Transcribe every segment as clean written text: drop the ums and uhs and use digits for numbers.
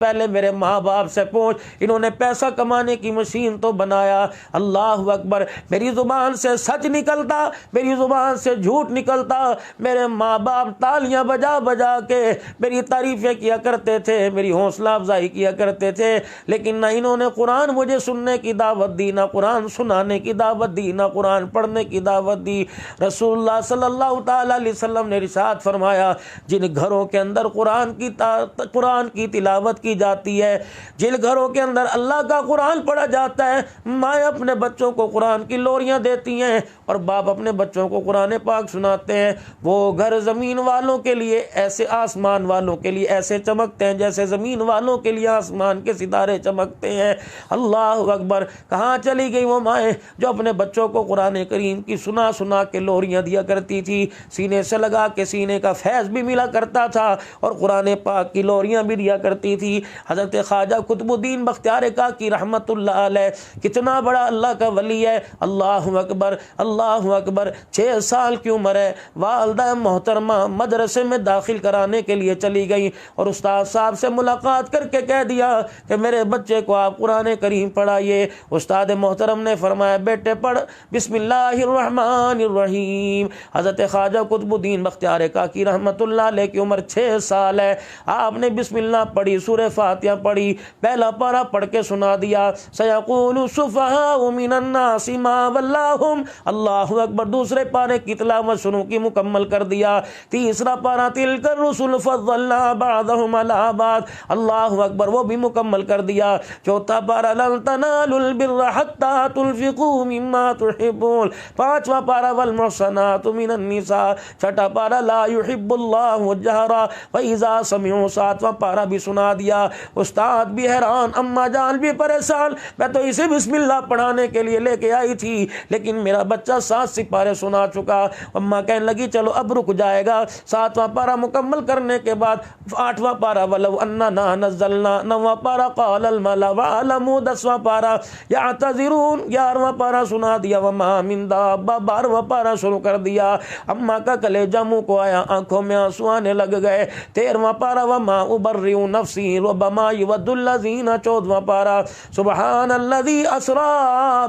پہلے میرے ماں باپ سے پوچھ، انہوں نے پیسہ کمانے کی مشین تو بنایا۔ اللہ اکبر، میری زبان سے سچ نکلتا، میری زبان سے جھوٹ نکلتا، میرے ماں باپ تالیاں بجا بجا کے میری تعریفیں کیا کرتے تھے، میری حوصلہ افزائی کیا کرتے تھے، لیکن نہ انہوں نے قرآن مجھے سننے کی دعوت دی، نہ قرآن سنانے کی دعوت دی، نہ قرآن پڑھنے کی دعوت دی۔ رسول اللہ صلی اللہ تعالی علیہ وسلم نے ارشاد فرمایا، جن گھروں کے اندر قرآن کی تلاوت کی جاتی ہے، جن گھروں کے اندر اللہ کا قرآن پڑھا جاتا ہے، مائیں اپنے بچوں کو قرآن کی لوریاں دیتی ہیں اور باپ اپنے بچوں کو قرآن پاک سناتے ہیں، وہ گھر زمین والوں کے لیے ایسے، آسمان والوں کے لیے ایسے چمکتے ہیں جیسے زمین والوں کے لیے آسمان کے ستارے چمکتے ہیں۔ اللہ اکبر، کہاں چلی گئی وہ مائیں جو اپنے بچوں کو قرآن کریم کی سنا سنا کے لوریاں دیا کرتی تھی، سینے سے لگا کے سینے کا فیض بھی ملا کرتا تھا اور قرآن پاک کی لوریاں بھی دیا کرتی تھی۔ حضرت خواجہ قطب الدین بختیار کاکی رحمت اللہ علیہ کتنا بڑا اللہ کا ولی ہے۔ اللہ اکبر، اللہ اکبر، 6 سال کی عمر ہے، والدہ محترمہ مدرسے میں داخل کرانے کے لیے چلی گئی اور استاد صاحب سے ملاقات کر کے کہہ دیا کہ میرے بچے کو آپ قرآن کریم پڑھائیے۔ استاد محترم نے فرمایا، بیٹے پڑھ بسم اللہ الرحمن الرحیم۔ حضرت خواجہ قطب الدین بختیار کاکی رحمت اللہ علیہ کی عمر 6 سال ہے، آپ نے بسم اللہ پڑھی، سورہ فاتحہ پڑھی، پہلا پارہ پڑھ کے سنا دیا، سیقول السفہاء من الناس ما ولاہم، اللہ اکبر، دوسرے پارے کی تلاوت شروع کی، مکمل کر دیا، تیسرا پارہ تلک الرسل فضلنا بعضهم علی بعض، اللہ اکبر، وہ بھی مکمل کر دیا، چوتھا پارہ لن تنالوا البر حتی تنفقوا مما تحبون، پانچواں پارہ والمحصنات من النساء، چھٹا پارہ لا يحب اللہ الجہر فاذا سمعوا، ساتواں پارہ بھی سنا دیا۔ استاد بھی حیران، اماں جان بھی پریشان، میں تو اسے بسم اللہ پڑھانے کے لیے لے کے آئی تھی لیکن میرا بچہ 7 سپارے سنا چکا۔ اماں کہنے لگی چلو اب رک جائے گا۔ 7واں پارہ مکمل کرنے کے بعد 8واں پارہ ولو اننا نزلنا، 9واں پارہ قال الملا وعلموا، 10واں پارہ یعتذرون، 11واں پارہ سنا دیا، وما من دابہ، 12واں پارہ شروع کر دیا۔ اماں کا کلیجہ منہ کو آیا، آنکھوں میں آنسو آنے لگ گئے۔ 13واں پارہ وما ابرئ نفسی ربما یود الذین، 14واں پارہ سبحان الذی اسری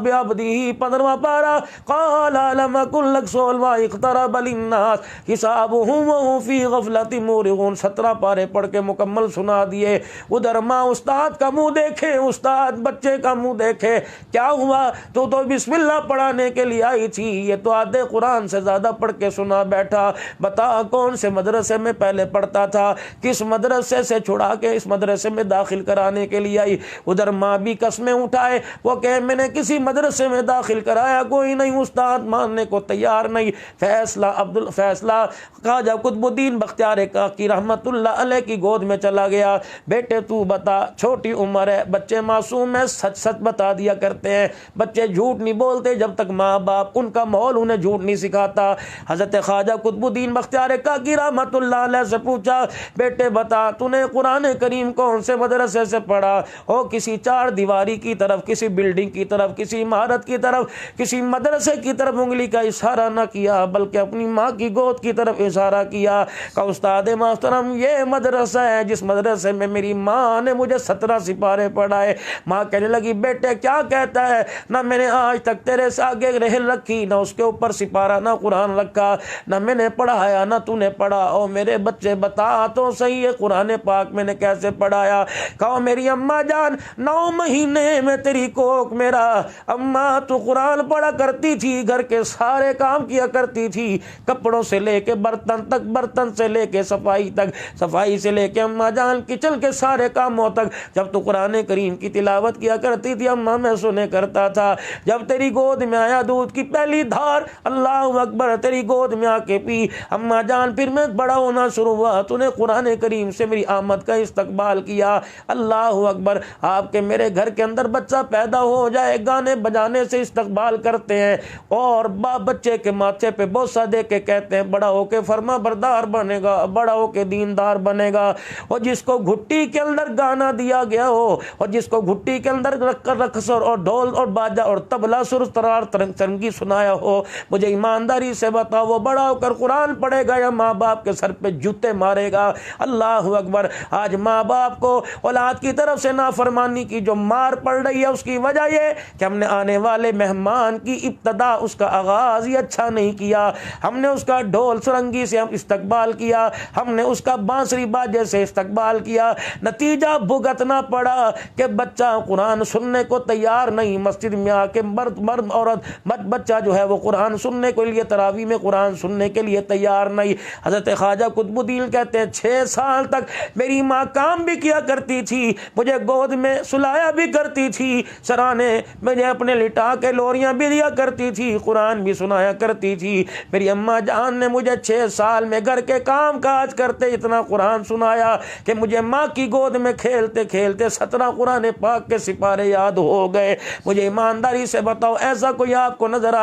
بعبدہ، 15واں پارہ قال لم اکن لک، 16واں اقترب للناس حسابهم وهم فی غفلۃ معرضون، 17 پارے پڑھ کے مکمل سنا دیے۔ ادھر ماں استاد کا منہ دیکھے، استاد بچے کا منہ دیکھے، کیا ہوا؟ تو بسم اللہ پڑھانے کے لیے آئی تھی، یہ تو آدھے قرآن سے زیادہ پڑھ کے سنا بیٹھا، بتا کون سے مدرسے میں پہلے پڑھتا تھا، کس مدرسے سے چھڑا کے اس مدرسے میں داخل کرانے کے لیے آئی۔ ادھر ماں بھی قسمیں اٹھائے، وہ کہ میں نے کسی مدرسے میں داخل کرایا کوئی نہیں، استاد ماننے کو تیار نہیں۔ فیصلہ خواجہ قطب الدین بختیار کاکی رحمت اللہ علیہ کی گود میں چلا گیا۔ بیٹے تو بتا، چھوٹی عمر ہے، بچے معصوم ہیں، سچ سچ بتا دیا کرتے ہیں، بچے جھوٹ نہیں بولتے جب تک ماں باپ ان کا ماحول انہیں جھوٹ نہیں سکھاتا۔ حضرت خواجہ قطب الدین بختیار کاکی رحمت اللہ علیہ سے پوچھا، بیٹے بتا تو نے قرآن کریم کون سے مدرسے سے پڑھا؟ ہو کسی 4 دیواری کی طرف، کسی بلڈنگ کی طرف، کسی عمارت کی طرف، کسی مدرسے کی طرف انگلی کا اشارہ نہ کیا بلکہ اپنی ماں کی گود کی طرف اشارہ کیا کہ استاد محترم یہ مدرسہ ہے جس مدرسے میں میری ماں نے مجھے 17 سپارے پڑھائے۔ ماں کہنے لگی، بیٹے کیا کہتا ہے؟ نہ میں نے آج تک تیرے سے آگے رحل رکھی، نہ اس کے اوپر سپارہ، نہ قرآن رکھا، نہ میں نے پڑھایا نہ تو نے پڑھا۔ او میرے بچے بتا تو صحیح ہے قرآن پاک میں نے کیسے پڑھایا؟ کہو میری اماں جان 9 مہینے میں تیری کوک میرا، اماں تو قرآن پڑھا کرتی تھی، گھر کے سارے کام کیا کرتی تھی، کپڑوں سے لے کے برتن تک، برتن سے لے کے صفائی تک، صفائی سے لے کے اماں جان کچن کے سارے کاموں تک، جب تو قرآن کریم کی تلاوت کیا کرتی تھی اماں میں سنے کرتا تھا۔ جب تیری گود میں آیا دودھ کی پہلی دھار، اللہ اکبر، تیری گود میں آ کے پی اماں جان، پھر میں بڑا ہونا شروع ہوا، تو نے قرآن کریم سے میری آمد کا استقبال کیا۔ اللہ اکبر، آپ کے میرے گھر کے اندر بچہ پیدا ہو جائے گانے بجانے سے استقبال کرتے ہیں، اور باپ بچے کے ماتھے پہ بوسہ دے کے کہتے ہیں بڑا ہو کے فرما بردار بنے گا، بڑا ہو کے دیندار بنے گا۔ اور جس کو گھٹی کے اندر گانا دیا گیا ہو، اور جس کو گھٹی کے اندر رکھ کر رقص اور ڈھول اور باجا اور طبلہ سر ترار ترنگی سنایا ہو، مجھے ایمانداری سے بتاؤ وہ بڑا ہو کر قرآن پڑھے گا یا ماں باپ کے سر پہ جوتے مارے گا؟ اللہ اکبر۔ آج ماں باپ کو اولاد کی طرف سے نافرمانی کی جو مار پڑ رہی ہے، اس کی وجہ یہ کہ ہم نے آنے والے مہمان کی ابتدا، اس کا آغاز ہی اچھا نہیں کیا۔ ہم نے اس کا ڈھول سرنگی سے ہم استقبال کیا، ہم نے اس کا بانسری باجے سے استقبال کیا، نتیجہ بھگتنا پڑا کہ بچہ قرآن سننے کو تیار نہیں۔ مسجد میں آ کے مرد عورت بچہ جو ہے وہ قرآن سننے کے لیے، تراویح میں قرآن سننے کے لیے تیار نہیں۔ حضرت خواجہ قطب الدین کہتے ہیں 6 سال تک میری ماں کام بھی کیا کرتی تھی، مجھے گود میں سلایا بھی کرتی تھی، سرانے مجھے اپنے لٹا کے لوریاں بھی دیا کرتی تھی، قرآن بھی سنایا کرتی تھی۔ میری اماں جان نے مجھے 6 سال میں گھر کے کام کاج کرتے اتنا قرآن سنایا کہ مجھے ماں کی گود میں کھیلتے کھیلتے 17 قرآن پاک کے سپارے یاد ہو گئے۔ مجھے ایمانداری سے بتاؤ ایسا کوئی آپ کو نظر